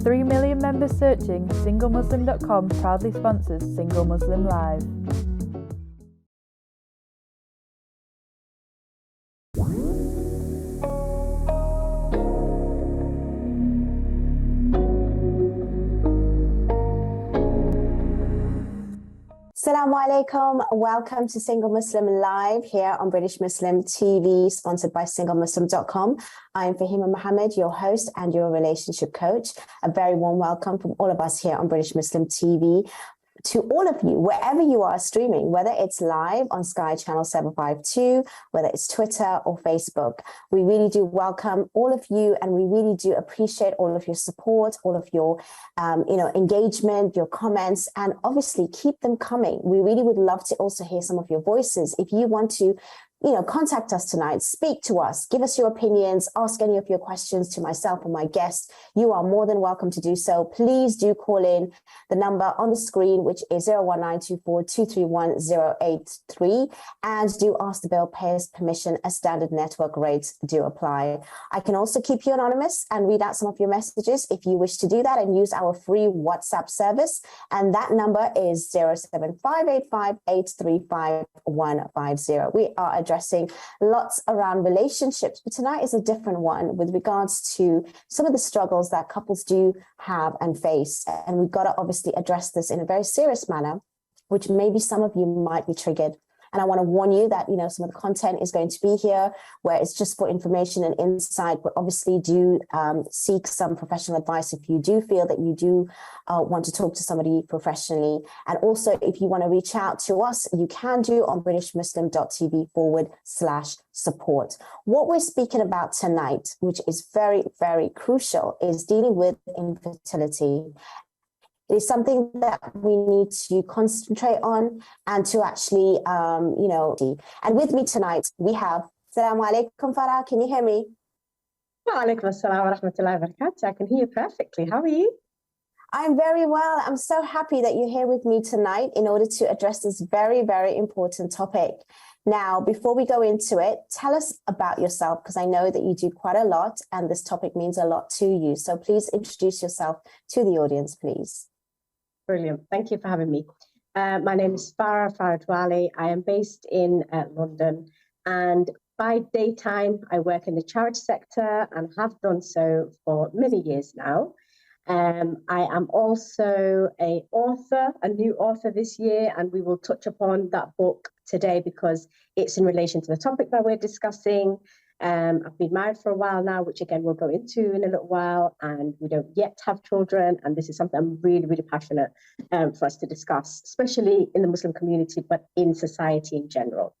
3 million members searching, SingleMuslim.com proudly sponsors Single Muslim Live. Assalamu alaikum. Welcome to Single Muslim Live here on British Muslim TV, sponsored by SingleMuslim.com. I'm Fahima Mohammed, your host and your relationship coach. A very warm welcome from all of us here on British Muslim TV to all of you, wherever you are streaming, whether it's live on Sky Channel 752, whether it's Twitter or Facebook. We really do welcome all of you, and we really do appreciate all of your support, all of your engagement, your comments, and obviously keep them coming. We really would love to also hear some of your voices. If you want to contact us tonight, speak to us, give us your opinions, ask any of your questions to myself or my guests, you are more than welcome to do so. Please do call in the number on the screen, which is 01924231083, and do ask the bill payer's permission as standard network rates do apply. I can also keep you anonymous and read out some of your messages if you wish to do that, and use our free WhatsApp service. And that number is 07588383150. We are addressing lots around relationships, but tonight is a different one with regards to some of the struggles that couples do have and face. And we've got to obviously address this in a very serious manner, which maybe some of you might be triggered. And I want to warn you that, some of the content is going to be here where it's just for information and insight, but obviously do seek some professional advice if you do feel that you do want to talk to somebody professionally. And also, if you want to reach out to us, you can do on BritishMuslim.tv/support. What we're speaking about tonight, which is very, very crucial, is dealing with infertility. It is something that we need to concentrate on and to actually, And with me tonight, we have, Assalamu alaikum, Farah, can you hear me? Wa alaikum assalam wa rahmatullahi wa barakatuh. I can hear you perfectly. How are you? I'm very well. I'm so happy that you're here with me tonight in order to address this very, very important topic. Now, before we go into it, tell us about yourself, because I know that you do quite a lot and this topic means a lot to you. So please introduce yourself to the audience, please. Brilliant. Thank you for having me. My name is Farah Dualeh. I am based in London, and by daytime, I work in the charity sector and have done so for many years now. I am also a new author this year, and we will touch upon that book today because it's in relation to the topic that we're discussing. I've been married for a while now, which again we'll go into in a little while, and we don't yet have children, and this is something I'm really, really passionate for us to discuss, especially in the Muslim community, but in society in general.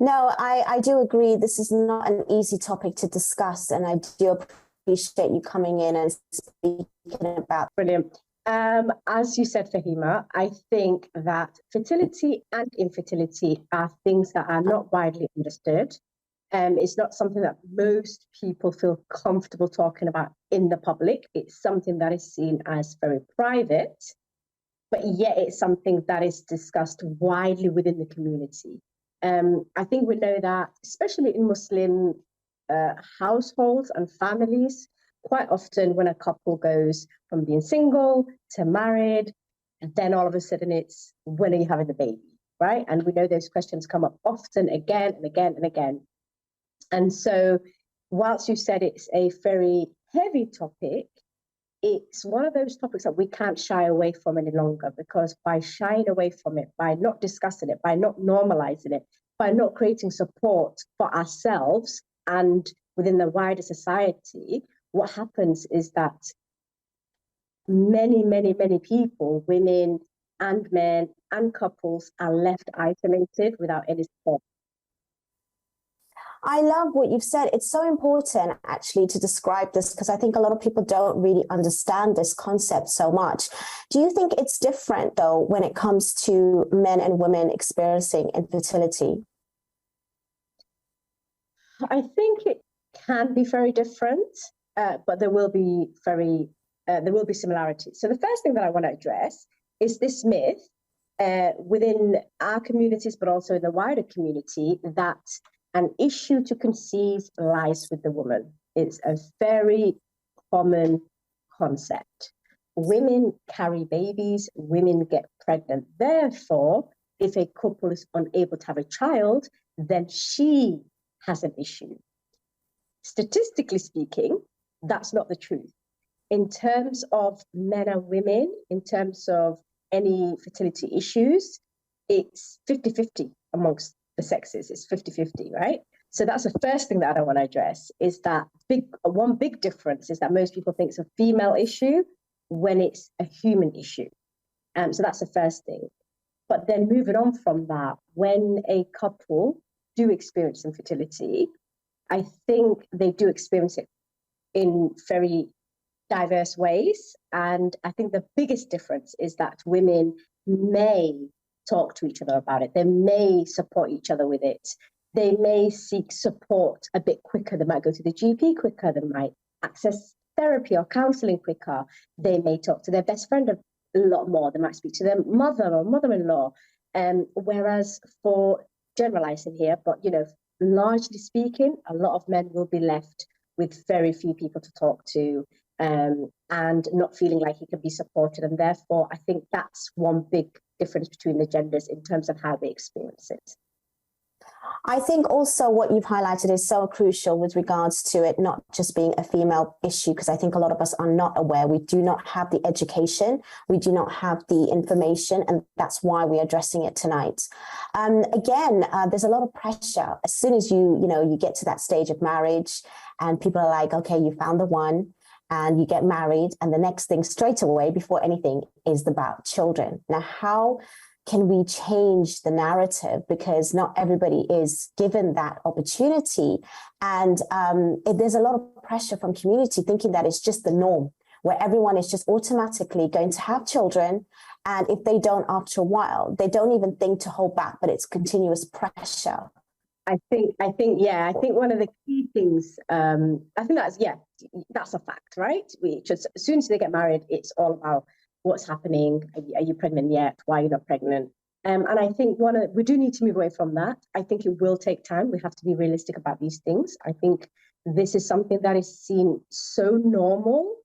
No, I do agree. This is not an easy topic to discuss, and I do appreciate you coming in and speaking about. Brilliant. As you said, Fahima, I think that fertility and infertility are things that are not widely understood. It's not something that most people feel comfortable talking about in the public. It's something that is seen as very private, but yet it's something that is discussed widely within the community. I think we know that, especially in Muslim households and families, quite often when a couple goes from being single to married, and then all of a sudden it's, when are you having the baby, right? And we know those questions come up often, again and again and again. And so whilst you said it's a very heavy topic, it's one of those topics that we can't shy away from any longer, because by shying away from it, by not discussing it, by not normalizing it, by not creating support for ourselves and within the wider society, what happens is that many, many, many people, women and men and couples, are left isolated without any support. I love what you've said. It's so important actually to describe this, because I think a lot of people don't really understand this concept so much. Do you think it's different though when it comes to men and women experiencing infertility? I think it can be very different, but there will be similarities. So the first thing that I want to address is this myth within our communities, but also in the wider community, that an issue to conceive lies with the woman. It's a very common concept. Women carry babies, women get pregnant. Therefore, if a couple is unable to have a child, then she has an issue. Statistically speaking, that's not the truth. In terms of men and women, in terms of any fertility issues, it's 50-50 amongst the sexes. It's 50-50, right? So that's the first thing that I don't want to address, is that one big difference is that most people think it's a female issue when it's a human issue. So that's the first thing. But then moving on from that, when a couple do experience infertility, I think they do experience it in very diverse ways. And I think the biggest difference is that women may talk to each other about it. They may support each other with it. They may seek support a bit quicker. They might go to the GP quicker. They might access therapy or counseling quicker. They may talk to their best friend a lot more. They might speak to their mother or mother-in-law. Whereas for generalizing here, but largely speaking, a lot of men will be left with very few people to talk to, and not feeling like he can be supported. And therefore, I think that's one big difference between the genders in terms of how they experience it. I think also what you've highlighted is so crucial with regards to it not just being a female issue, because I think a lot of us are not aware. We do not have the education. We do not have the information, and that's why we're addressing it tonight. There's a lot of pressure. As soon as you get to that stage of marriage and people are like, okay, you found the one, and you get married, and the next thing straight away before anything is about children. Now, how can we change the narrative? Because not everybody is given that opportunity. And there's a lot of pressure from community thinking that it's just the norm, where everyone is just automatically going to have children. And if they don't after a while, they don't even think to hold back, but it's continuous pressure. I think one of the key things, I think that's a fact, right? As soon as they get married, it's all about what's happening. Are you pregnant yet? Why are you not pregnant? And I think we do need to move away from that. I think it will take time. We have to be realistic about these things. I think this is something that is seen so normal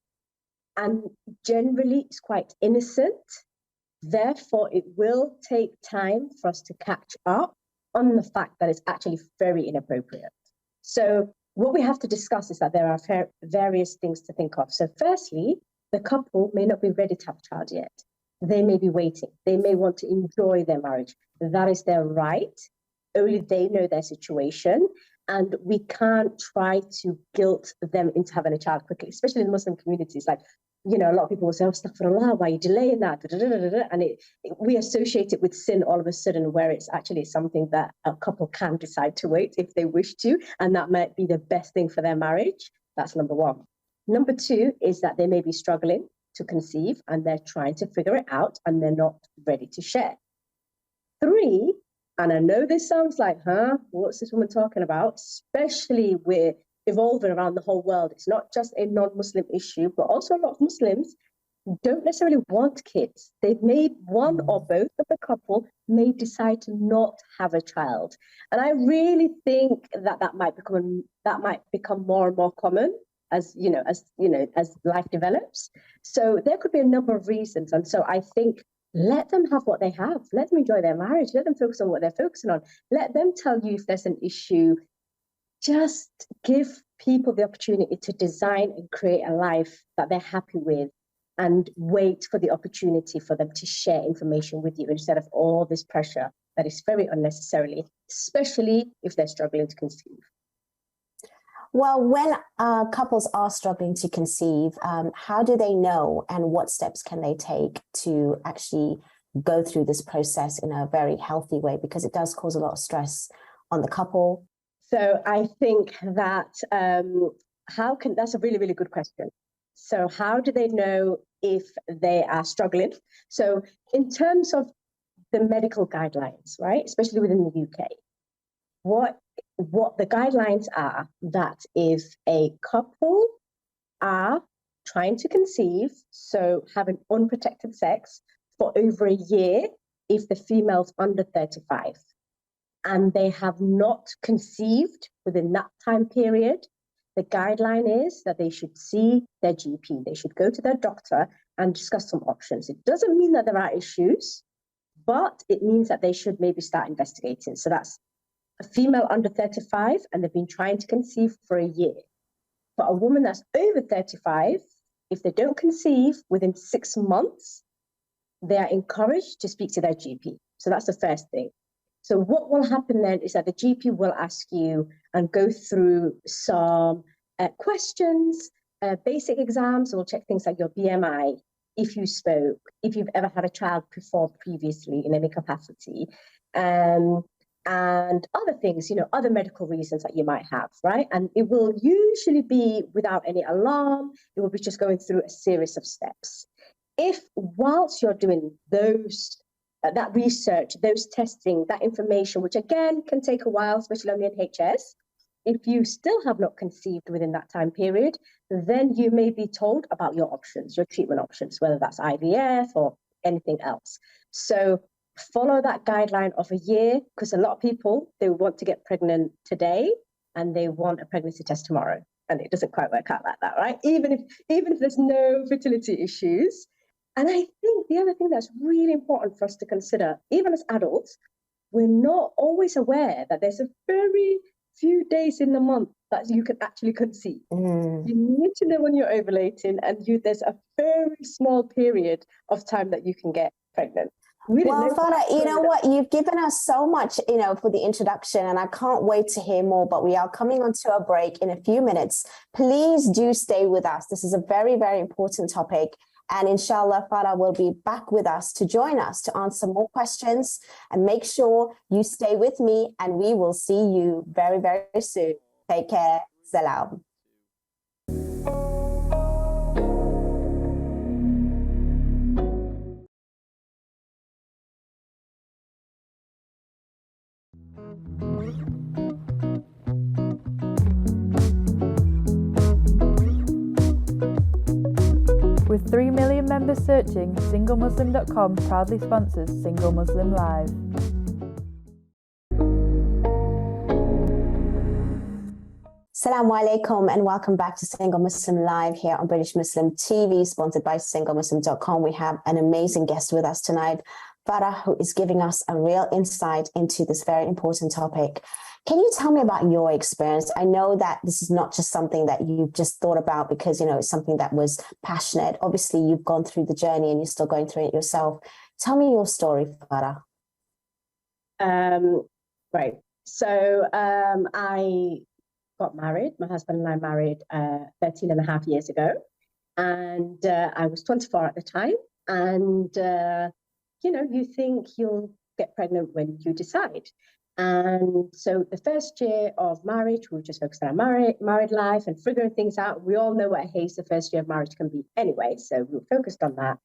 and generally it's quite innocent. Therefore, it will take time for us to catch up on the fact that it's actually very inappropriate. So what we have to discuss is that there are various things to think of. So firstly, the couple may not be ready to have a child yet. They may be waiting. They may want to enjoy their marriage. That is their right. Only they know their situation. And we can't try to guilt them into having a child quickly, especially in Muslim communities. Like, a lot of people will say, oh, astaghfirullah, why are you delaying that? And we associate it with sin all of a sudden, where it's actually something that a couple can decide to wait if they wish to. And that might be the best thing for their marriage. That's number one. Number two is that they may be struggling to conceive and they're trying to figure it out and they're not ready to share. Three, and I know this sounds like, what's this woman talking about? Especially we're evolving around the whole world. It's not just a non-Muslim issue, but also a lot of Muslims don't necessarily want kids. They've made one or both of the couple may decide to not have a child. And I really think that might become more and more common as life develops. So there could be a number of reasons. And so I think let them have what they have. Let them enjoy their marriage. Let them focus on what they're focusing on. Let them tell you if there's an issue. Just give people the opportunity to design and create a life that they're happy with, and wait for the opportunity for them to share information with you instead of all this pressure that is very unnecessarily, especially if they're struggling to conceive. Well, when couples are struggling to conceive, how do they know, and what steps can they take to actually go through this process in a very healthy way? Because it does cause a lot of stress on the couple. So I think that that's a really, really good question. So how do they know if they are struggling? So in terms of the medical guidelines, right, especially within the UK, what the guidelines are, that if a couple are trying to conceive, so having unprotected sex for over a year, if the female's under 35, and they have not conceived within that time period, the guideline is that they should see their GP. They should go to their doctor and discuss some options. It doesn't mean that there are issues, but it means that they should maybe start investigating. So that's a female under 35, and they've been trying to conceive for a year. For a woman that's over 35, if they don't conceive within 6 months, they are encouraged to speak to their GP. So that's the first thing. So what will happen then is that the GP will ask you and go through some questions, basic exams. We'll check things like your BMI, if you spoke, if you've ever had a child before previously in any capacity, and other things, other medical reasons that you might have, right? And it will usually be without any alarm. It will be just going through a series of steps. If whilst you're doing those, that research, those testing, that information, which again can take a while, especially on the NHS, if you still have not conceived within that time period, then you may be told about your options, your treatment options, whether that's IVF or anything else. So follow that guideline of a year, because a lot of people, they want to get pregnant today and they want a pregnancy test tomorrow. And it doesn't quite work out like that, right? Even if there's no fertility issues. And I think the other thing that's really important for us to consider, even as adults, we're not always aware that there's a very few days in the month that you can actually conceive. You need to know when you're ovulating, and there's a very small period of time that you can get pregnant. Well, Farah, you know what? You've given us so much, for the introduction, and I can't wait to hear more, but we are coming onto a break in a few minutes. Please do stay with us. This is a very, very important topic. And inshallah, Farah will be back with us to join us to answer more questions. And make sure you stay with me, and we will see you very, very soon. Take care. Salam. With 3 million members searching, SingleMuslim.com proudly sponsors Single Muslim Live. Assalamu alaikum and welcome back to Single Muslim Live here on British Muslim TV, sponsored by SingleMuslim.com. We have an amazing guest with us tonight, Farah, who is giving us a real insight into this very important topic. Can you tell me about your experience? I know that this is not just something that you've just thought about because, it's something that was passionate. Obviously, you've gone through the journey and you're still going through it yourself. Tell me your story, Farah. Right. So I got married. My husband and I married 13 and a half years ago. And I was 24 at the time. And, you think you'll get pregnant when you decide. And so the first year of marriage, we were just focused on our married life and figuring things out. We all know what a haze the first year of marriage can be anyway. So we were focused on that.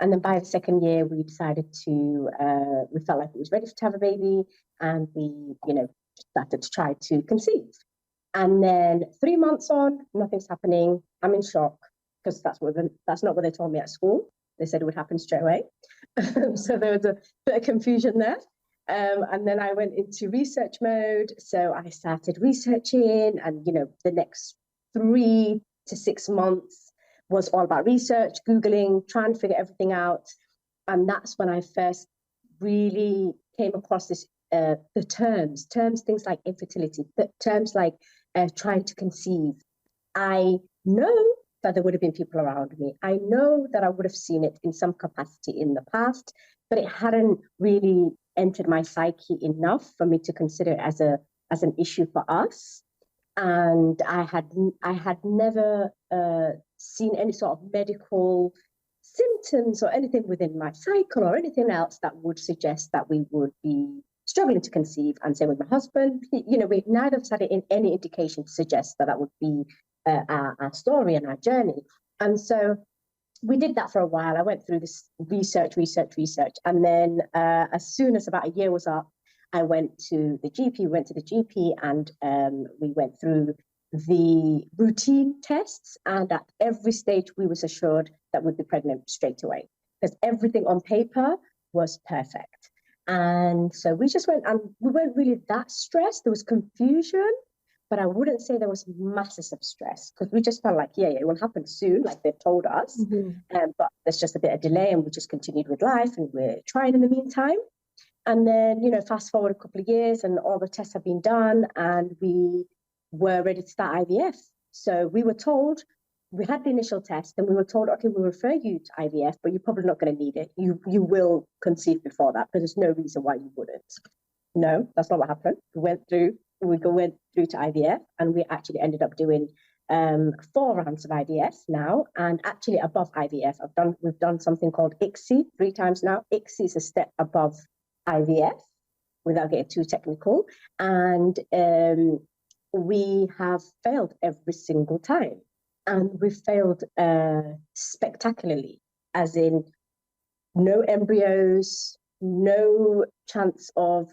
And then by the second year, we decided we felt like it was ready to have a baby. And we, started to try to conceive. And then 3 months on, nothing's happening. I'm in shock because that's not what they told me at school. They said it would happen straight away. So there was a bit of confusion there. And then I went into research mode. So I started researching, and, the next 3 to 6 months was all about research, Googling, trying to figure everything out. And that's when I first really came across this, the terms, things like infertility, terms like trying to conceive. I know that there would have been people around me. I know that I would have seen it in some capacity in the past, but it hadn't really entered my psyche enough for me to consider it as an issue for us. And I had never seen any sort of medical symptoms or anything within my cycle or anything else that would suggest that we would be struggling to conceive. And same with my husband. We neither of us had any indication to suggest that would be our story and our journey. And so we did that for a while. I went through this research. And then as soon as about a year was up, I went to the GP, and we went through the routine tests. And at every stage, we was assured that we'd be pregnant straight away because everything on paper was perfect. And so we just went, and we weren't really that stressed. There was confusion, but I wouldn't say there was masses of stress because we just felt like, yeah, it will happen soon, like they've told us. But there's just a bit of delay, and we just continued with life, and we're trying in the meantime. And then, fast forward a couple of years, and all the tests have been done, and we were ready to start IVF. So we were told, we had the initial test, and we were told, okay, we'll refer you to IVF, but you're probably not going to need it. You will conceive before that, because there's no reason why you wouldn't. No, that's not what happened. We went through to IVF, and we actually ended up doing 4 rounds of IVF now, and actually above IVF. We've done something called ICSI 3 times now. ICSI is a step above IVF, without getting too technical, and we have failed every single time, and we failed spectacularly, as in no embryos, no chance of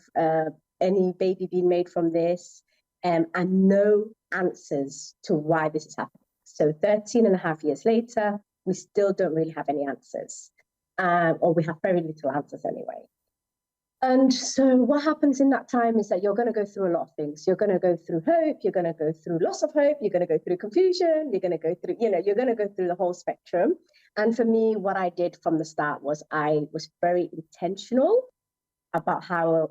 any baby being made from this, and no answers to why this is happening. So 13 and a half years later, we still don't really have any answers, or we have very little answers anyway. And so what happens in that time is that you're going to go through a lot of things. You're going to go through hope, you're going to go through loss of hope, you're going to go through confusion, you're going to go through, you're going to go through the whole spectrum. And for me, what I did from the start was I was very intentional about how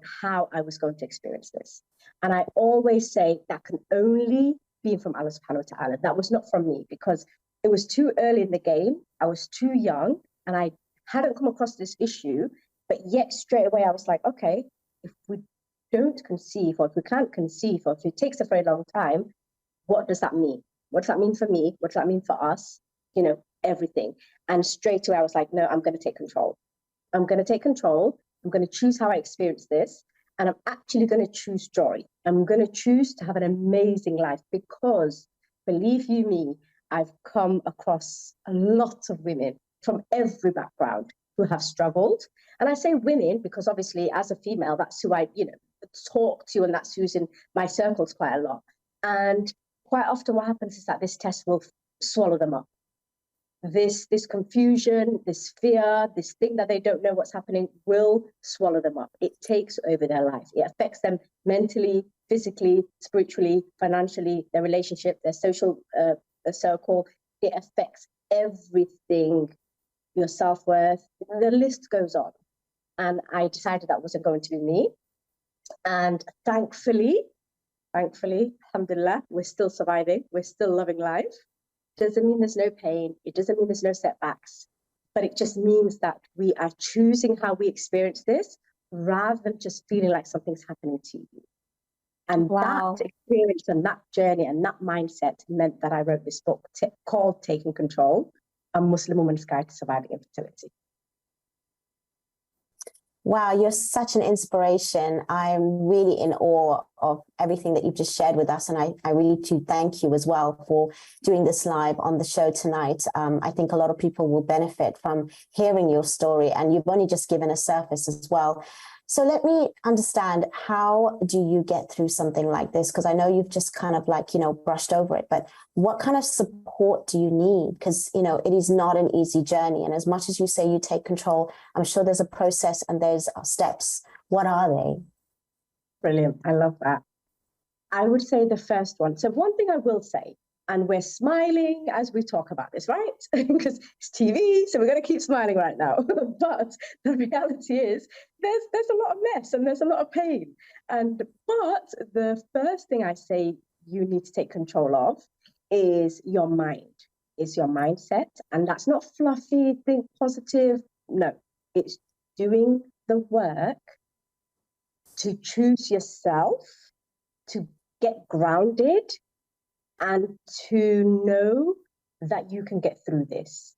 I was going to experience this. And I always say that can only be from Allah subhanahu wa ta'ala. That was not from me, because it was too early in the game. I was too young, and I hadn't come across this issue. But yet straight away I was like, okay, if we don't conceive, or if we can't conceive, or if it takes a very long time, what does that mean? What does that mean for me? What does that mean for us? Everything. And straight away I was like, no, I'm going to take control. I'm going to take control. I'm going to choose how I experience this. And I'm actually going to choose joy. I'm going to choose to have an amazing life, because believe you me, I've come across a lot of women from every background who have struggled. And I say women because obviously as a female, that's who I, talk to, and that's who's in my circles quite a lot. And quite often what happens is that this test will swallow them up. This confusion, this fear, this thing that they don't know what's happening will swallow them up. It takes over their life. It affects them mentally, physically, spiritually, financially, their relationship, their social circle. It affects everything, your self-worth, the list goes on. And I decided that wasn't going to be me. And thankfully, alhamdulillah, we're still surviving. We're still loving life. Doesn't mean there's no pain. It doesn't mean there's no setbacks. But it just means that we are choosing how we experience this, rather than just feeling like something's happening to you. And that experience and that journey and that mindset meant that I wrote this book called Taking Control, A Muslim Woman's Guide to Surviving Infertility. Wow, you're such an inspiration. I'm really in awe of everything that you've just shared with us. And I really do thank you as well for doing this live on the show tonight. I think a lot of people will benefit from hearing your story, and you've only just given a surface as well. So let me understand, how do you get through something like this? Because I know you've just kind of brushed over it, but what kind of support do you need? Because, it is not an easy journey. And as much as you say you take control, I'm sure there's a process and there's steps. What are they? Brilliant. I love that. I would say the first one. So one thing I will say, and we're smiling as we talk about this, right? Because it's TV, so we're going to keep smiling right now. But the reality is there's a lot of mess and there's a lot of pain. But the first thing I say you need to take control of is your mind, is your mindset. And that's not fluffy, think positive. No, it's doing the work to choose yourself, to get grounded, and to know that you can get through this,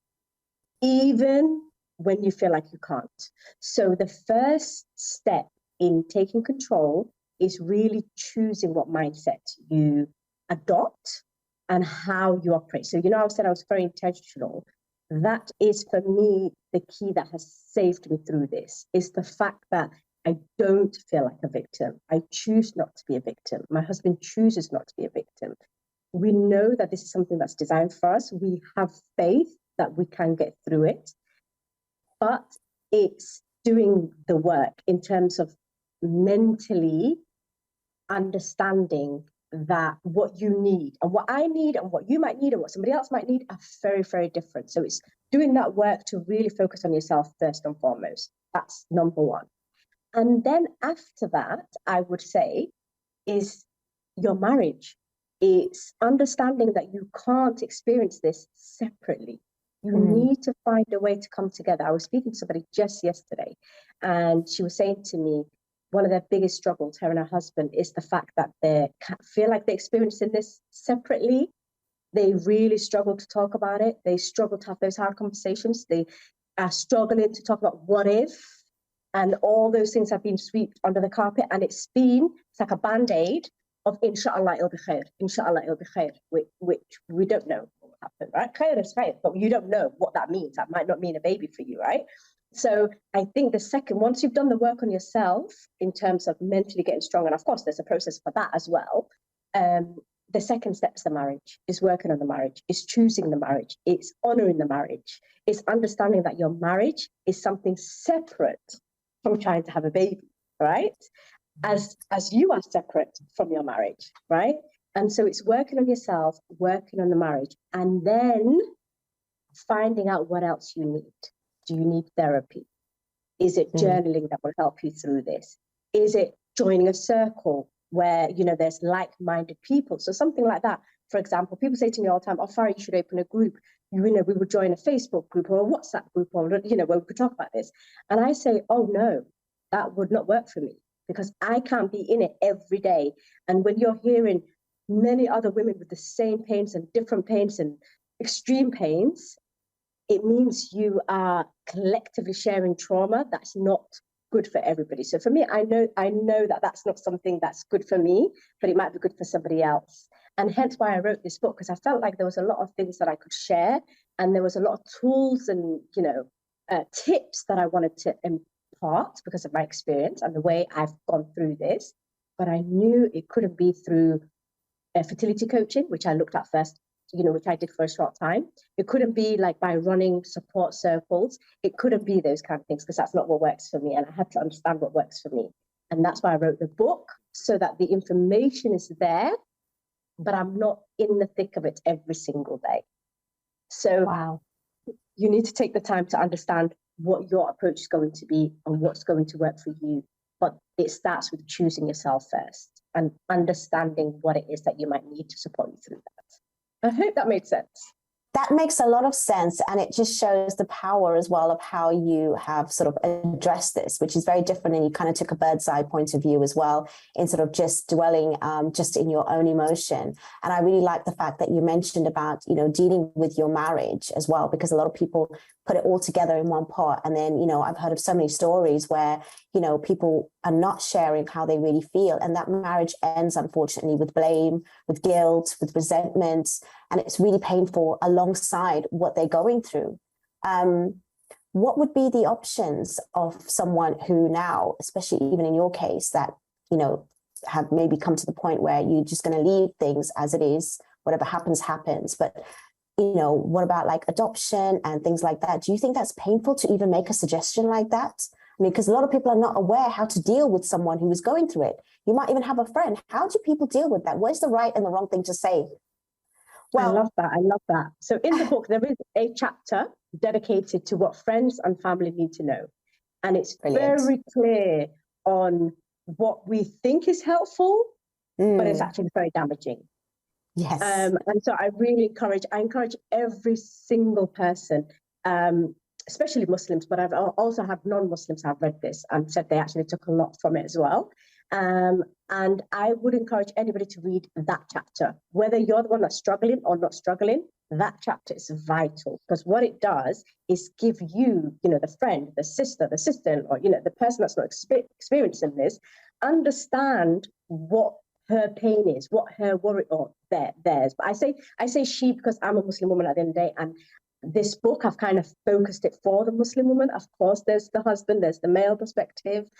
even when you feel like you can't. So the first step in taking control is really choosing what mindset you adopt and how you operate. So, I said I was very intentional. That is, for me, the key that has saved me through this, is the fact that I don't feel like a victim. I choose not to be a victim. My husband chooses not to be a victim. We know that this is something that's designed for us. We have faith that we can get through it, but it's doing the work in terms of mentally understanding that what you need and what I need and what you might need and what somebody else might need are very, very different. So it's doing that work to really focus on yourself first and foremost. That's number one. And then after that, I would say, is your marriage. It's understanding that you can't experience this separately. You need to find a way to come together. I was speaking to somebody just yesterday, and she was saying to me, one of their biggest struggles, her and her husband, is the fact that they feel like they're experiencing this separately. They really struggle to talk about it. They struggle to have those hard conversations. They are struggling to talk about what if, and all those things have been swept under the carpet. And it's like a band-aid of inshallah it'll be khair, inshallah it'll be khair, which we don't know what will happen, right? Khair is khair, but you don't know what that means. That might not mean a baby for you, right? So I think the second, once you've done the work on yourself in terms of mentally getting strong, and of course there's a process for that as well, the second step is the marriage, is working on the marriage, is choosing the marriage, it's honoring the marriage, it's understanding that your marriage is something separate from trying to have a baby, right? As you are separate from your marriage, right? And so it's working on yourself, working on the marriage, and then finding out what else you need. Do you need therapy? Is it journaling that will help you through this? Is it joining a circle where, there's like-minded people? So something like that. For example, people say to me all the time, oh, Farah, you should open a group. We would join a Facebook group or a WhatsApp group or, where we could talk about this. And I say, oh, no, that would not work for me because I can't be in it every day. And when you're hearing many other women with the same pains and different pains and extreme pains, it means you are collectively sharing trauma that's not good for everybody. So for me, I know that that's not something that's good for me, but it might be good for somebody else. And hence why I wrote this book, because I felt like there was a lot of things that I could share, and there was a lot of tools and tips that I wanted to impart because of my experience and the way I've gone through this. But I knew it couldn't be through fertility coaching, which I looked at first, which I did for a short time. It couldn't be like by running support circles. It couldn't be those kind of things because that's not what works for me. And I had to understand what works for me. And that's why I wrote the book, so that the information is there, but I'm not in the thick of it every single day. So you need to take the time to understand what your approach is going to be and what's going to work for you. But it starts with choosing yourself first and understanding what it is that you might need to support you through that. I hope that made sense. That makes a lot of sense. And it just shows the power as well of how you have sort of addressed this, which is very different. And you kind of took a bird's eye point of view as well, instead of just dwelling just in your own emotion. And I really like the fact that you mentioned about, dealing with your marriage as well, because a lot of people put it all together in one pot. And then, I've heard of so many stories where, people are not sharing how they really feel. And that marriage ends, unfortunately, with blame, with guilt, with resentment. And it's really painful alongside what they're going through. What would be the options of someone who now, especially even in your case, that, have maybe come to the point where you're just going to leave things as it is, whatever happens, happens. But, what about like adoption and things like that? Do you think that's painful to even make a suggestion like that? I mean, because a lot of people are not aware how to deal with someone who is going through it. You might even have a friend. How do people deal with that? What is the right and the wrong thing to say? Well, I love that. So in the book, there is a chapter dedicated to what friends and family need to know. And it's very clear on what we think is helpful, but it's actually very damaging. Yes. And so I encourage every single person, especially Muslims, but I've also had non-Muslims have read this and said they actually took a lot from it as well. And I would encourage anybody to read that chapter, whether you're the one that's struggling or not struggling. That chapter is vital, because what it does is give you, the friend, the sister, or, the person that's not experiencing this, understand what her pain is, what her worry or theirs. But I say she because I'm a Muslim woman at the end of the day, and this book, I've kind of focused it for the Muslim woman. Of course, there's the husband, there's the male perspective.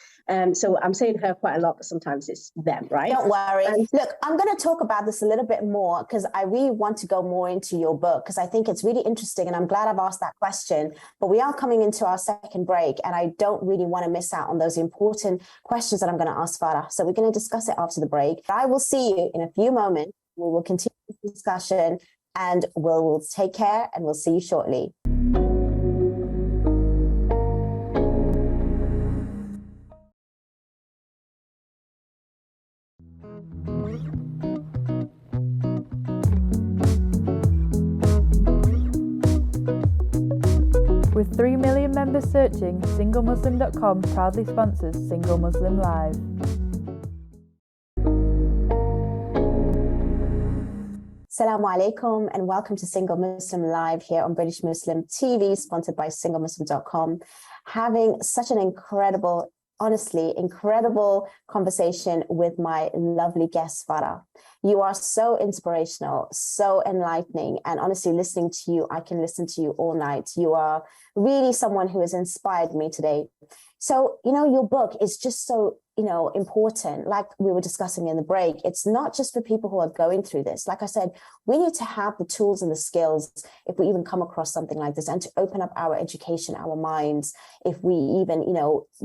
So I'm saying her quite a lot, but sometimes it's them, right? Don't worry. Look, I'm going to talk about this a little bit more because I really want to go more into your book because I think it's really interesting and I'm glad I've asked that question. But we are coming into our second break and I don't really want to miss out on those important questions that I'm going to ask Farah. So we're going to discuss it after the break. I will see you in a few moments. We will continue this discussion and we'll take care and we'll see you shortly. With 3 million members searching, SingleMuslim.com proudly sponsors Single Muslim Live. Assalamu alaikum and welcome to Single Muslim Live here on British Muslim TV, sponsored by SingleMuslim.com. Having such an incredible, honestly, incredible conversation with my lovely guest, Farah. You are so inspirational, so enlightening, and honestly, listening to you, I can listen to you all night. You are really someone who has inspired me today. So, your book is just so, important. Like we were discussing in the break, it's not just for people who are going through this. Like I said, we need to have the tools and the skills if we even come across something like this and to open up our education, our minds. If we even,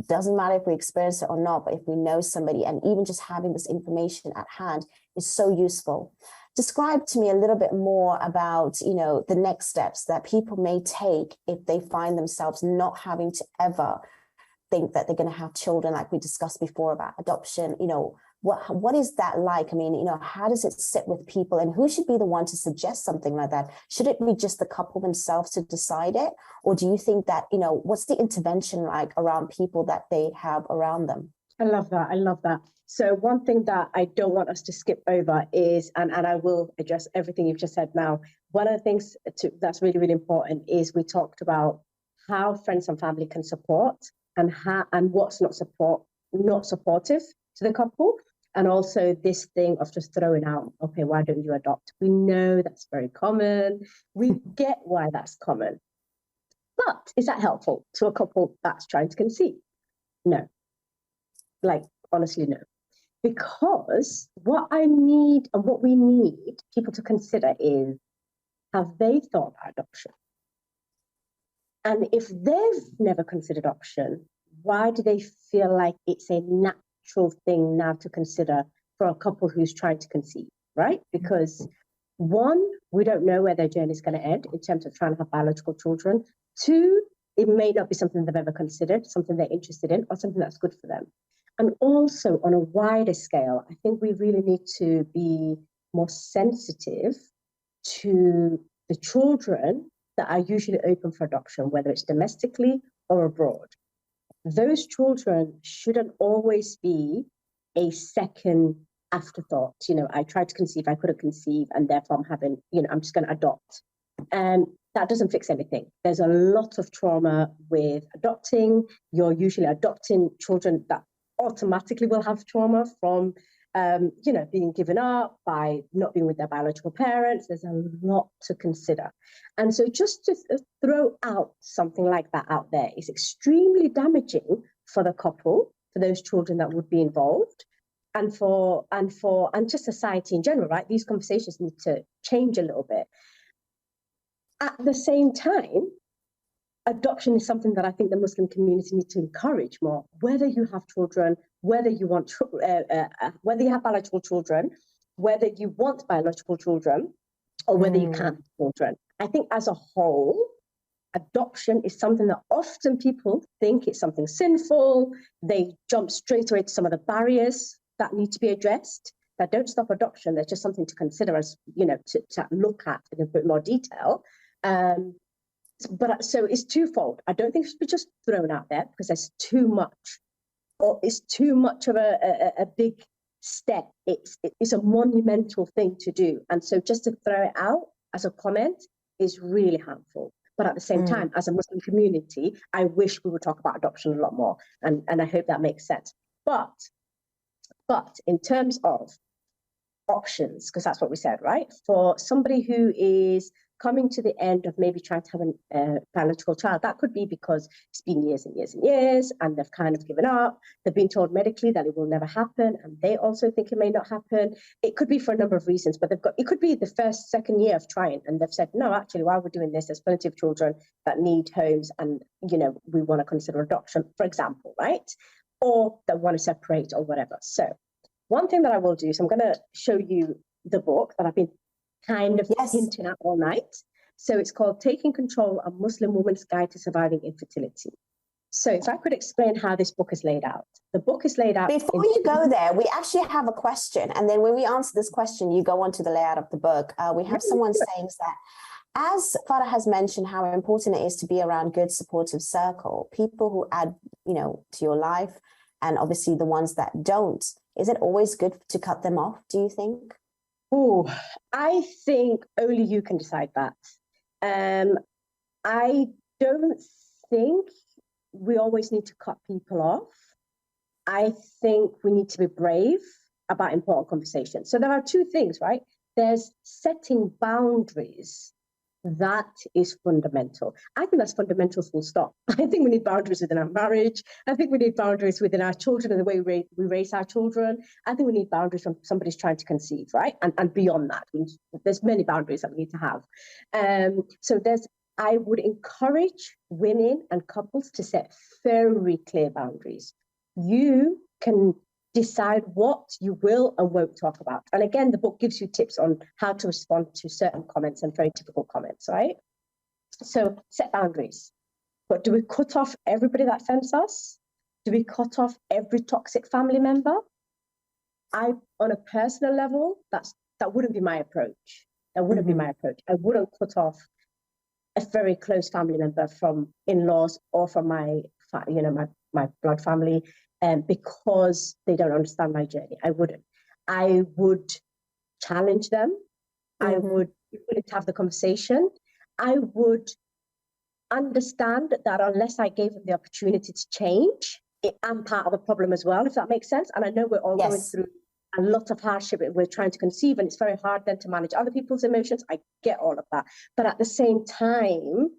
doesn't matter if we experience it or not, but if we know somebody and even just having this information at hand is so useful. Describe to me a little bit more about, the next steps that people may take if they find themselves not having to ever think that they're going to have children, like we discussed before about adoption. What is that like? I mean, how does it sit with people and who should be the one to suggest something like that? Should it be just the couple themselves to decide it? Or do you think that, what's the intervention like around people that they have around them? I love that. So one thing that I don't want us to skip over is, and I will address everything you've just said now, one of the things that's really, really important is we talked about how friends and family can support and what's not supportive to the couple. And also this thing of just throwing out, okay, why don't you adopt? We know that's very common. We get why that's common. But is that helpful to a couple that's trying to conceive? No. Honestly, no. Because what I need and what we need people to consider is, have they thought about adoption? And if they've never considered adoption, why do they feel like it's a natural thing now to consider for a couple who's trying to conceive, right? Because one, we don't know where their journey is going to end in terms of trying to have biological children. Two, it may not be something they've ever considered, something they're interested in, or something that's good for them. And also on a wider scale, I think we really need to be more sensitive to the children that are usually open for adoption, whether it's domestically or abroad. Those children shouldn't always be a second afterthought. I tried to conceive, I couldn't conceive, and therefore I'm just going to adopt. And that doesn't fix anything. There's a lot of trauma with adopting. You're usually adopting children that automatically will have trauma from being given up, by not being with their biological parents. There's a lot to consider. And so just to throw out something like that out there is extremely damaging for the couple, for those children that would be involved, and just society in general, right? These conversations need to change a little bit. At the same time, adoption is something that I think the Muslim community needs to encourage more. Whether you have children, whether you have biological children, whether you want biological children, or whether you can't have children. I think as a whole, adoption is something that often people think it's something sinful. They jump straight away to some of the barriers that need to be addressed. That don't stop adoption. There's just something to consider, as to look at in a bit more detail. But so it's twofold. I don't think it should be just thrown out there because there's too much, or it's too much of a big step. It's a monumental thing to do. And so just to throw it out as a comment is really harmful. But at the same time, as a Muslim community, I wish we would talk about adoption a lot more. And I hope that makes sense. But in terms of options, because that's what we said, right? For somebody who is coming to the end of maybe trying to have a biological child. That could be because it's been years and years and years, and they've kind of given up. They've been told medically that it will never happen, and they also think it may not happen. It could be for a number of reasons, but it could be the first, second year of trying, and they've said, no, actually, while we're doing this, there's plenty of children that need homes, and, we want to consider adoption, for example, right? Or that want to separate or whatever. So one thing that I will do is I'm going to show you the book that I've been kind of hinting at all night. So it's called Taking Control: A Muslim Woman's Guide to Surviving Infertility. So if I could explain how this book is laid out. The book is laid out... Before you go there, we actually have a question. And then when we answer this question, you go on to the layout of the book. We have someone saying that, as Farah has mentioned, how important it is to be around good supportive circle, people who add, to your life, and obviously the ones that don't. Is it always good to cut them off, do you think? Oh, I think only you can decide that. I don't think we always need to cut people off. I think we need to be brave about important conversations. So there are two things, right? There's setting boundaries. That is fundamental. I think that's fundamental, full stop. I think we need boundaries within our marriage. I think we need boundaries within our children and the way we raise our children. I think we need boundaries when somebody's trying to conceive, right? And beyond that, there's many boundaries that we need to have. I would encourage women and couples to set very clear boundaries. You can decide what you will and won't talk about. And again, the book gives you tips on how to respond to certain comments and very typical comments, right? So set boundaries. But do we cut off everybody that offends us? Do we cut off every toxic family member? On a personal level, that wouldn't be my approach. That wouldn't be my approach. I wouldn't cut off a very close family member from in-laws or from my blood family, because they don't understand my journey. I wouldn't. I would challenge them. I would be willing to have the conversation. I would understand that unless I gave them the opportunity to change, I'm part of the problem as well, if that makes sense. And I know we're all going through a lot of hardship. We're trying to conceive, and it's very hard then to manage other people's emotions. I get all of that. But at the same time,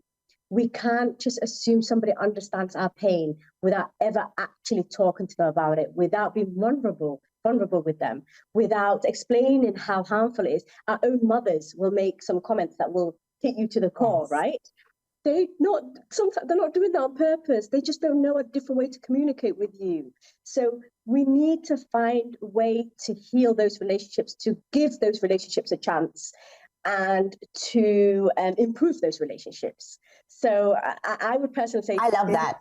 we can't just assume somebody understands our pain without ever actually talking to them about it, without being vulnerable with them, without explaining how harmful it is. Our own mothers will make some comments that will hit you to the core, right? Sometimes they're not doing that on purpose. They just don't know a different way to communicate with you. So we need to find a way to heal those relationships, to give those relationships a chance, and to improve those relationships. So I would personally say... I love that.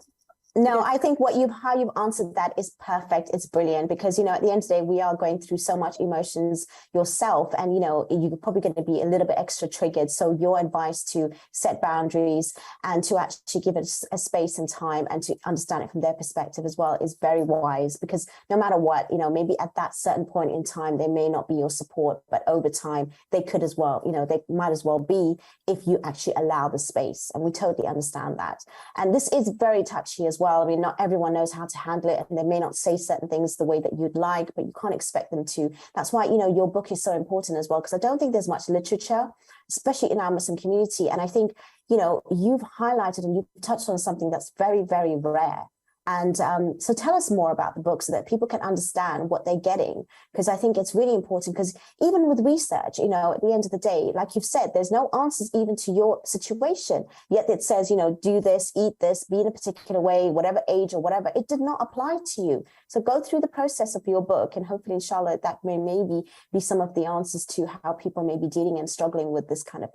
No, I think how you've answered that is perfect. It's brilliant because, at the end of the day, we are going through so much emotions yourself, and, you're probably going to be a little bit extra triggered. So your advice to set boundaries and to actually give it a space and time and to understand it from their perspective as well is very wise, because no matter what, maybe at that certain point in time, they may not be your support, but over time they could as well, they might as well be if you actually allow the space. And we totally understand that. And this is very touchy as well. I mean, not everyone knows how to handle it, and they may not say certain things the way that you'd like, but you can't expect them to. That's why, your book is so important as well, because I don't think there's much literature, especially in our Muslim community. And I think, you've highlighted and you've touched on something that's very, very rare. And so tell us more about the book so that people can understand what they're getting, because I think it's really important, because even with research, at the end of the day, like you've said, there's no answers even to your situation, yet it says, do this, eat this, be in a particular way, whatever age or whatever. It did not apply to you. So go through the process of your book, and hopefully, inshallah, that may maybe be some of the answers to how people may be dealing and struggling with this kind of,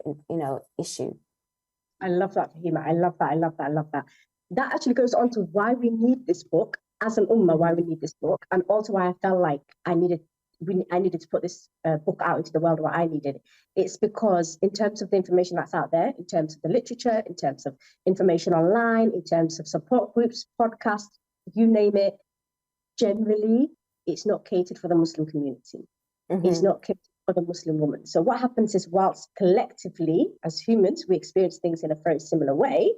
issue. I love that, Fahima. I love that. That actually goes on to why we need this book as an ummah, why we need this book, and also why I felt like I needed to put this book out into the world, why I needed it. It's because in terms of the information that's out there, in terms of the literature, in terms of information online, in terms of support groups, podcasts, you name it, generally, it's not catered for the Muslim community. It's not catered for the Muslim woman. So what happens is, whilst collectively, as humans, we experience things in a very similar way,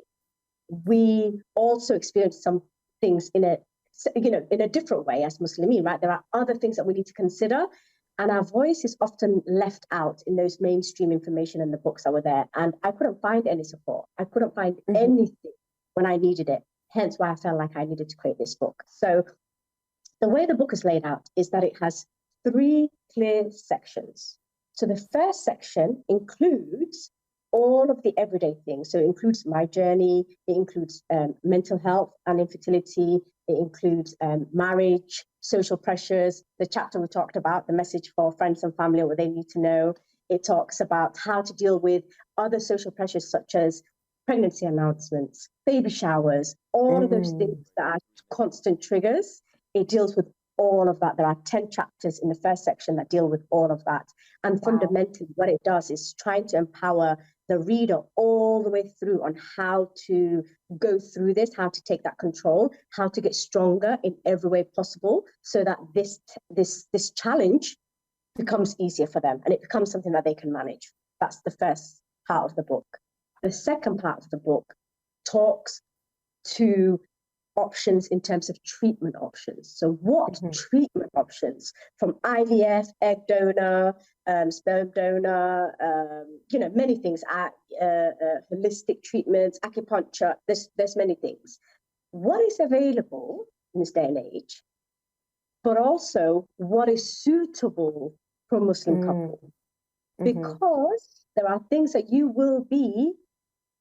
we also experience some things in a different way as Muslimin, right? There are other things that we need to consider. And our voice is often left out in those mainstream information and the books that were there. And I couldn't find any support. I couldn't find anything when I needed it. Hence why I felt like I needed to create this book. So the way the book is laid out is that it has 3 clear sections. So the first section includes all of the everyday things. So it includes my journey, it includes mental health and infertility, it includes marriage, social pressures, the chapter we talked about, the message for friends and family, what they need to know. It talks about how to deal with other social pressures such as pregnancy announcements, baby showers, all of those things that are constant triggers. It deals with all of that. There are 10 chapters in the first section that deal with all of that. And fundamentally, what it does is trying to empower the reader all the way through on how to go through this, how to take that control, how to get stronger in every way possible, so that this challenge becomes easier for them and it becomes something that they can manage. That's the first part of the book. The second part of the book talks to options in terms of treatment options. So what treatment options, from IVF, egg donor, sperm donor, many things, holistic treatments, acupuncture, there's many things. What is available in this day and age, but also what is suitable for a Muslim couple? Because there are things that you will be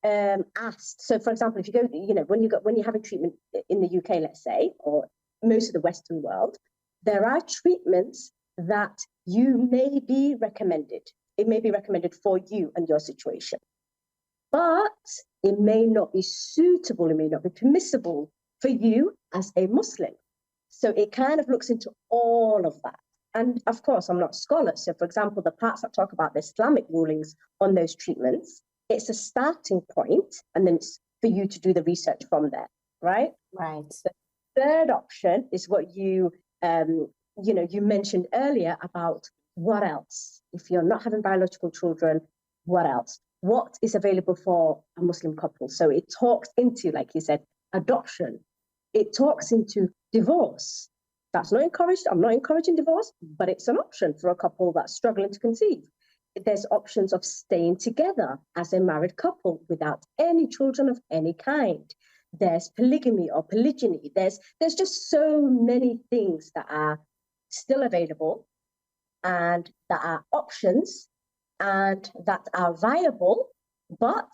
asked. So, for example, if you go, when you're having treatment in the UK, let's say, or most of the Western world, there are treatments that you may be recommended. It may be recommended for you and your situation, but it may not be suitable. It may not be permissible for you as a Muslim. So it kind of looks into all of that. And of course, I'm not a scholar. So, for example, the parts that talk about the Islamic rulings on those treatments, it's a starting point, and then it's for you to do the research from there, right? Right. The third option is what you mentioned earlier about what else. If you're not having biological children, what else? What is available for a Muslim couple? So it talks into, like you said, adoption. It talks into divorce. That's not encouraged. I'm not encouraging divorce, but it's an option for a couple that's struggling to conceive. There's options of staying together as a married couple without any children of any kind. There's polygamy or polygyny. There's just so many things that are still available and that are options and that are viable, but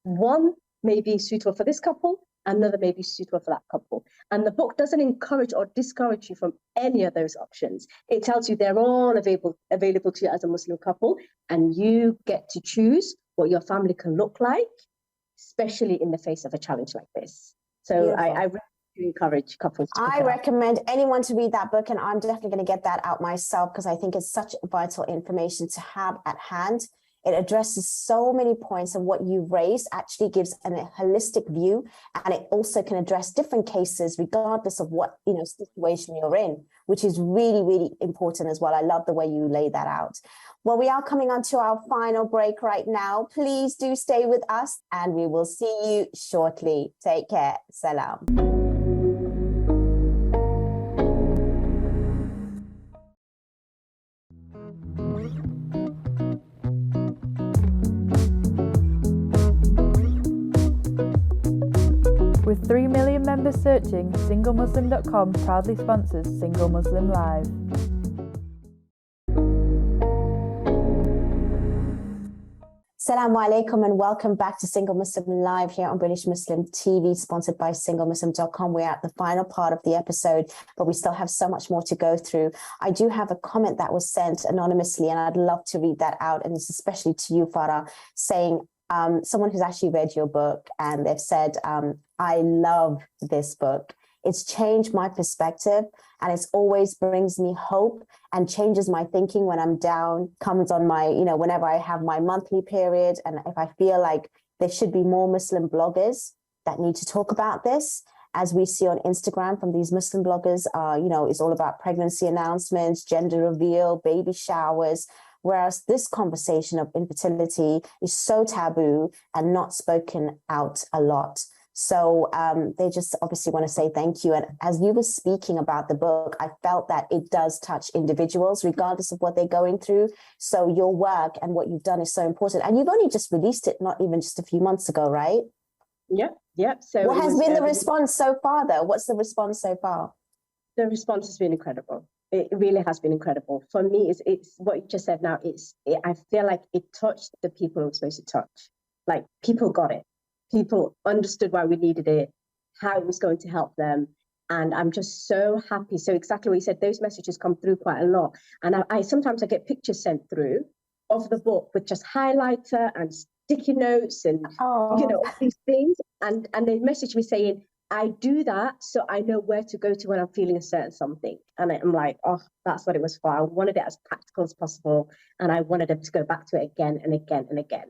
one may be suitable for this couple, another may be suitable for that couple. And the book doesn't encourage or discourage you from any of those options. It tells you they're all available to you as a Muslim couple, and you get to choose what your family can look like, especially in the face of a challenge like this. So I really do encourage couples to I recommend anyone to read that book, and I'm definitely going to get that out myself because I think it's such vital information to have at hand. It addresses so many points, and what you raised actually gives a holistic view, and it also can address different cases regardless of what situation you're in, which is really, really important as well. I love the way you lay that out. Well, we are coming on to our final break right now. Please do stay with us, and we will see you shortly. Take care. Salam. With 3 million members searching, SingleMuslim.com proudly sponsors Single Muslim Live. Assalamu alaikum and welcome back to Single Muslim Live here on British Muslim TV, sponsored by SingleMuslim.com. We're at the final part of the episode, but we still have so much more to go through. I do have a comment that was sent anonymously, and I'd love to read that out, and it's especially to you, Farah, saying someone who's actually read your book, and they've said, I love this book. It's changed my perspective, and it's always brings me hope and changes my thinking when I'm down, comes on my, whenever I have my monthly period. And if I feel like there should be more Muslim bloggers that need to talk about this, as we see on Instagram from these Muslim bloggers, it's all about pregnancy announcements, gender reveal, baby showers. Whereas this conversation of infertility is so taboo and not spoken out a lot. So they just obviously want to say thank you. And as you were speaking about the book, I felt that it does touch individuals regardless of what they're going through. So your work and what you've done is so important. And you've only just released it, not even just a few months ago, right? Yep. So what has been the response so far, though? What's the response so far? The response has been incredible. It really has been incredible. For me, it's what you just said now. I feel like it touched the people it was supposed to touch. Like, people got it. People understood why we needed it, how it was going to help them. And I'm just so happy. So exactly what you said, those messages come through quite a lot. And I sometimes I get pictures sent through of the book with just highlighter and sticky notes and all these things. And they message me saying, I do that so I know where to go to when I'm feeling a certain something. And I'm like, oh, that's what it was for. I wanted it as practical as possible. And I wanted them to go back to it again and again and again.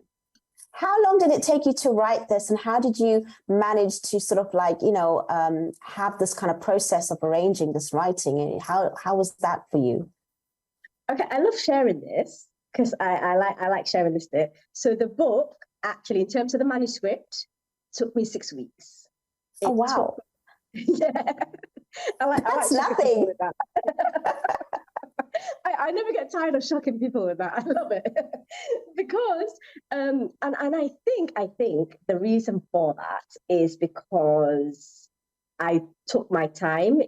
How long did it take you to write this, and how did you manage to sort of like, have this kind of process of arranging this writing? How was that for you? Okay, I love sharing this because I like sharing this bit. So the book, actually, in terms of the manuscript, took me 6 weeks. Oh, wow. Yeah. That's nothing. I never get tired of shocking people with that. I love it because, and I think the reason for that is because I took my time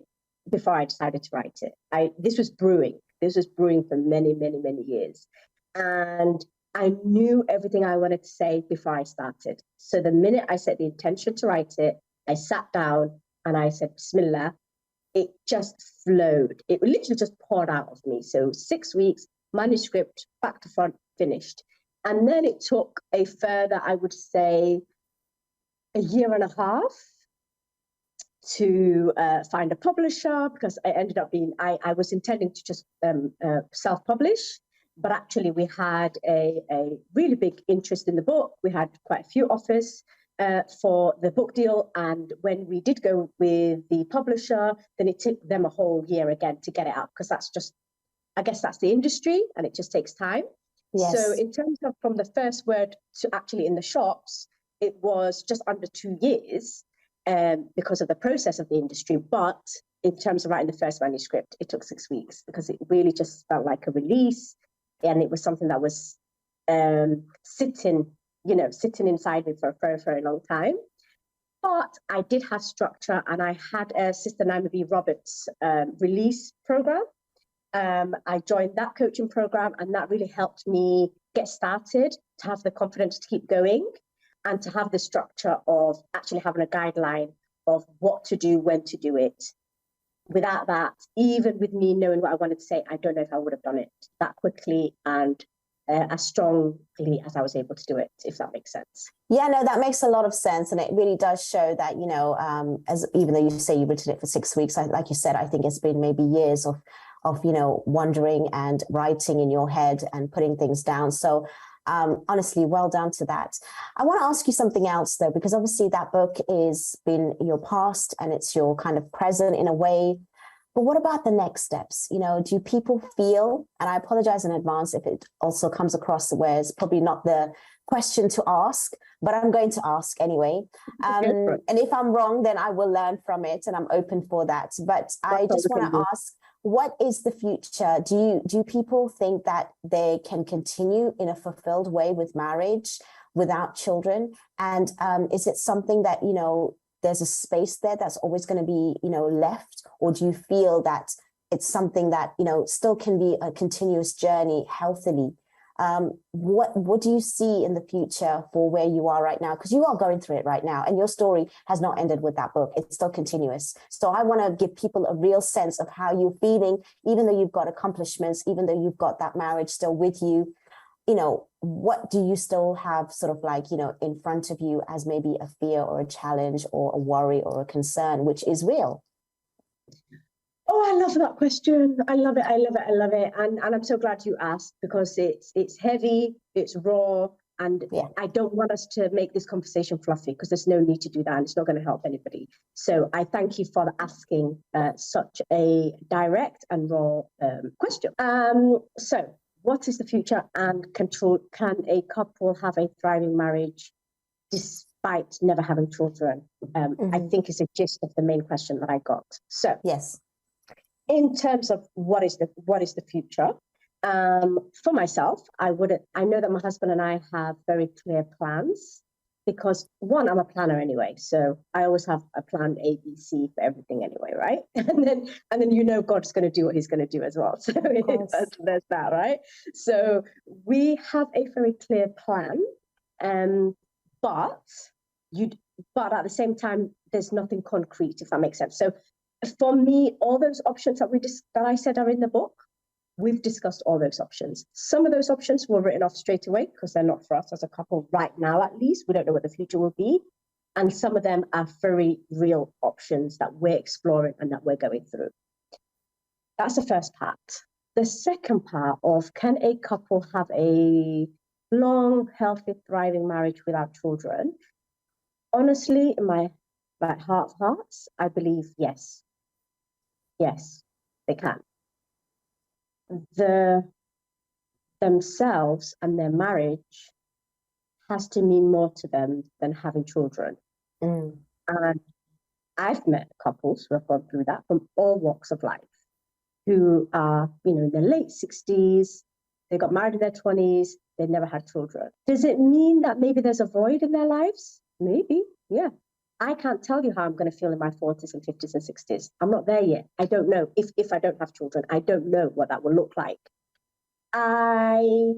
before I decided to write it. This was brewing. This was brewing for many, many, many years, and I knew everything I wanted to say before I started. So the minute I set the intention to write it, I sat down and I said, Bismillah. It just flowed. It literally just poured out of me. So 6 weeks, manuscript, back to front, finished. And then it took a further, I would say, a year and a half to find a publisher, because I ended up being, I was intending to just self-publish, but actually we had a really big interest in the book. We had quite a few offers for the book deal. And when we did go with the publisher, then it took them a whole year again to get it out, because that's just, I guess that's the industry and it just takes time. Yes. So in terms of from the first word to actually in the shops, it was just under 2 years because of the process of the industry. But in terms of writing the first manuscript, it took 6 weeks because it really just felt like a release. And it was something that was sitting inside me for a very, very long time. But I did have structure, and I had a Sister Naima B. Roberts release program. I joined that coaching program, and that really helped me get started, to have the confidence to keep going, and to have the structure of actually having a guideline of what to do, when to do it. Without that, even with me knowing what I wanted to say, I don't know if I would have done it that quickly and as strongly as I was able to do it, if that makes sense. Yeah, no, that makes a lot of sense. And it really does show that, as even though you say you've written it for 6 weeks, like you said, I think it's been maybe years of wondering and writing in your head and putting things down. So honestly, well done to that. I want to ask you something else, though, because obviously that book is been your past and it's your kind of present in a way. But what about the next steps? Do people feel, and I apologize in advance if it also comes across where it's probably not the question to ask, but I'm going to ask anyway. And if I'm wrong, then I will learn from it, and I'm open for that. But I just want to ask, what is the future? Do people think that they can continue in a fulfilled way with marriage without children? And is it something that, there's a space there that's always going to be, left? Or do you feel that it's something that, still can be a continuous journey healthily? What do you see in the future for where you are right now? Because you are going through it right now, and your story has not ended with that book. It's still continuous. So I want to give people a real sense of how you're feeling, even though you've got accomplishments, even though you've got that marriage still with you. What do you still have sort of like, in front of you as maybe a fear or a challenge or a worry or a concern, which is real? Oh, I love that question. I love it. And I'm so glad you asked, because it's heavy, it's raw, and I don't want us to make this conversation fluffy, because there's no need to do that, and it's not going to help anybody. So I thank you for asking such a direct and raw question. So what is the future, and can a couple have a thriving marriage despite never having children, I think is a gist of the main question that I got. So Yes. in terms of what is the future, for myself, I know that my husband and I have very clear plans because one, I'm a planner anyway, so I always have a plan A, B, C for everything anyway, right? And then God's going to do what He's going to do as well. So there's that, right? So we have a very clear plan, but at the same time, there's nothing concrete, if that makes sense. So for me, all those options that I said are in the book, we've discussed all those options. Some of those options were written off straight away because they're not for us as a couple right now, at least. We don't know what the future will be. And some of them are very real options that we're exploring and that we're going through. That's the first part. The second part of, can a couple have a long, healthy, thriving marriage without children? Honestly, in my heart of hearts, I believe yes. Yes, they can. Themselves and their marriage has to mean more to them than having children. And I've met couples who have gone through that from all walks of life, who are, in their late 60s, they got married in their 20s, they never had children. Does it mean that maybe there's a void in their lives? Maybe, yeah. I can't tell you how I'm going to feel in my 40s and 50s and 60s. I'm not there yet. I don't know. If I don't have children, I don't know what that will look like. I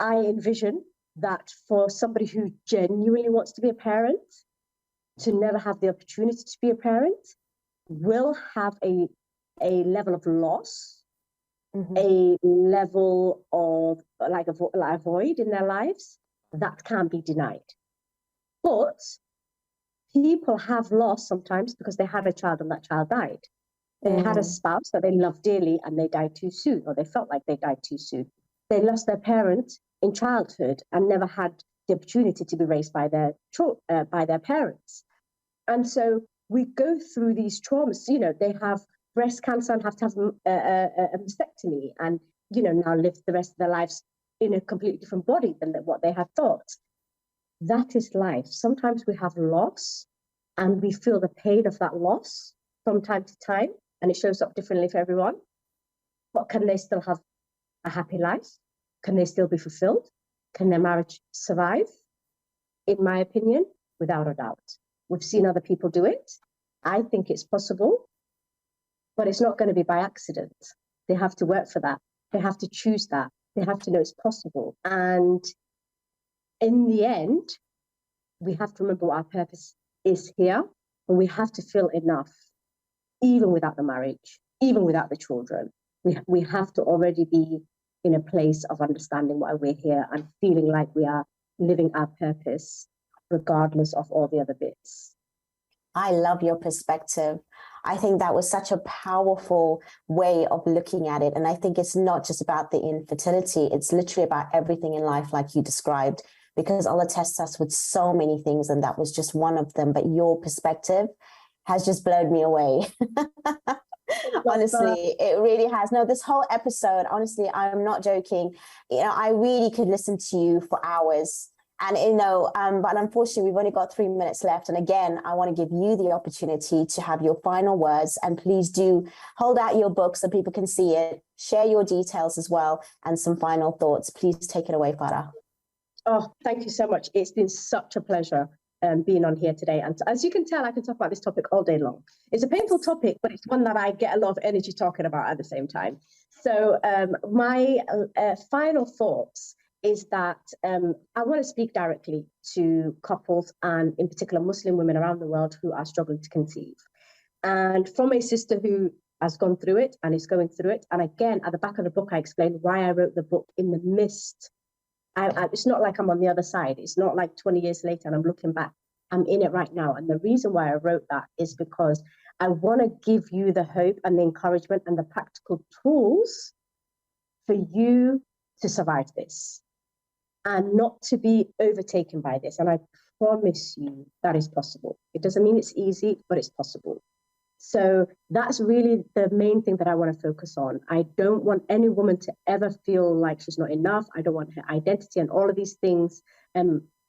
envision that for somebody who genuinely wants to be a parent, to never have the opportunity to be a parent, will have a level of loss, a level of like a void in their lives that can't be denied. But people have lost sometimes because they had a child and that child died. They had a spouse that they loved dearly and they died too soon, or they felt like they died too soon. They lost their parent in childhood and never had the opportunity to be raised by their parents. And so we go through these traumas. They have breast cancer and have to have a mastectomy and, now live the rest of their lives in a completely different body than what they had thought. That is life. Sometimes we have loss and we feel the pain of that loss from time to time, and it shows up differently for everyone. But can they still have a happy life? Can they still be fulfilled? Can their marriage survive? In my opinion, without a doubt. We've seen other people do it. I think it's possible, but it's not going to be by accident. They have to work for that. They have to choose that. They have to know it's possible. And in the end, we have to remember what our purpose is here, and we have to feel enough, even without the marriage, even without the children. We have to already be in a place of understanding why we're here and feeling like we are living our purpose, regardless of all the other bits. I love your perspective. I think that was such a powerful way of looking at it. And I think it's not just about the infertility, it's literally about everything in life, like you described, because Allah tests us with so many things, and that was just one of them. But your perspective has just blown me away. Honestly, it really has. No, this whole episode, honestly, I'm not joking. I really could listen to you for hours. And, but unfortunately, we've only got 3 minutes left. And again, I want to give you the opportunity to have your final words. And please do hold out your book so people can see it. Share your details as well and some final thoughts. Please take it away, Farah. Oh, thank you so much. It's been such a pleasure being on here today. And as you can tell, I can talk about this topic all day long. It's a painful topic, but it's one that I get a lot of energy talking about at the same time. So my final thoughts is that I want to speak directly to couples and in particular Muslim women around the world who are struggling to conceive. And from a sister who has gone through it and is going through it. And again, at the back of the book, I explained why I wrote the book in the midst. It's not like I'm on the other side. It's not like 20 years later and I'm looking back. I'm in it right now. And the reason why I wrote that is because I want to give you the hope and the encouragement and the practical tools for you to survive this and not to be overtaken by this. And I promise you that is possible. It doesn't mean it's easy, but it's possible. So that's really the main thing that I want to focus on. I don't want any woman to ever feel like she's not enough. I don't want her identity and all of these things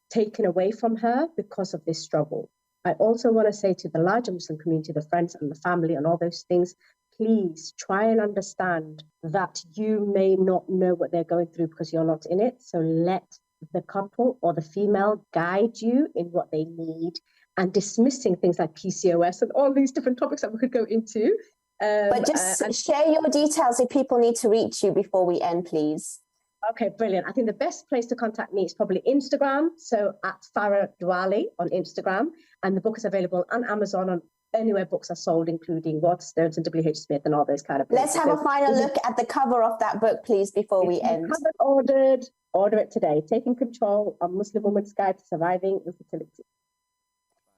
taken away from her because of this struggle. I also want to say to the larger Muslim community, the friends and the family and all those things, please try and understand that you may not know what they're going through because you're not in it. So let the couple or the female guide you in what they need, and dismissing things like PCOS and all these different topics that we could go into. But just share your details if people need to reach you before we end, please. Okay, brilliant. I think the best place to contact me is probably Instagram. So at Farah Dualeh on Instagram. And the book is available on Amazon, on anywhere books are sold, including Waterstones and WH Smith and all those kind of places. Let's have a final look at the cover of that book, please, before we end. If you haven't ordered, order it today. Taking Control: A Muslim Woman's Guide to Surviving Infertility.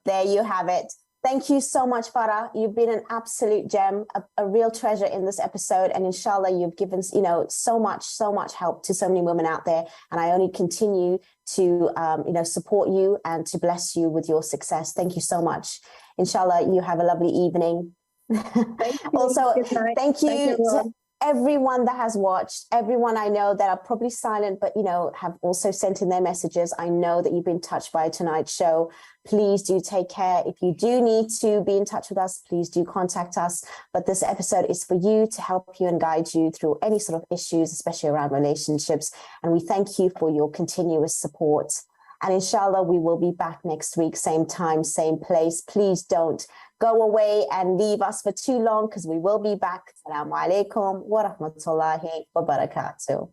There you have it. Thank you so much, Farah. You've been an absolute gem, a real treasure in this episode. And inshallah, you've given, so much help to so many women out there. And I only continue to, support you and to bless you with your success. Thank you so much. Inshallah, you have a lovely evening. Thank you. Also, thank you to everyone that has watched, everyone I know that are probably silent, but, have also sent in their messages. I know that you've been touched by tonight's show. Please do take care. If you do need to be in touch with us, please do contact us. But this episode is for you, to help you and guide you through any sort of issues, especially around relationships. And we thank you for your continuous support. And inshallah, we will be back next week, same time, same place. Please don't go away and leave us for too long, because we will be back. Assalamu alaikum wa rahmatullahi wa barakatuh.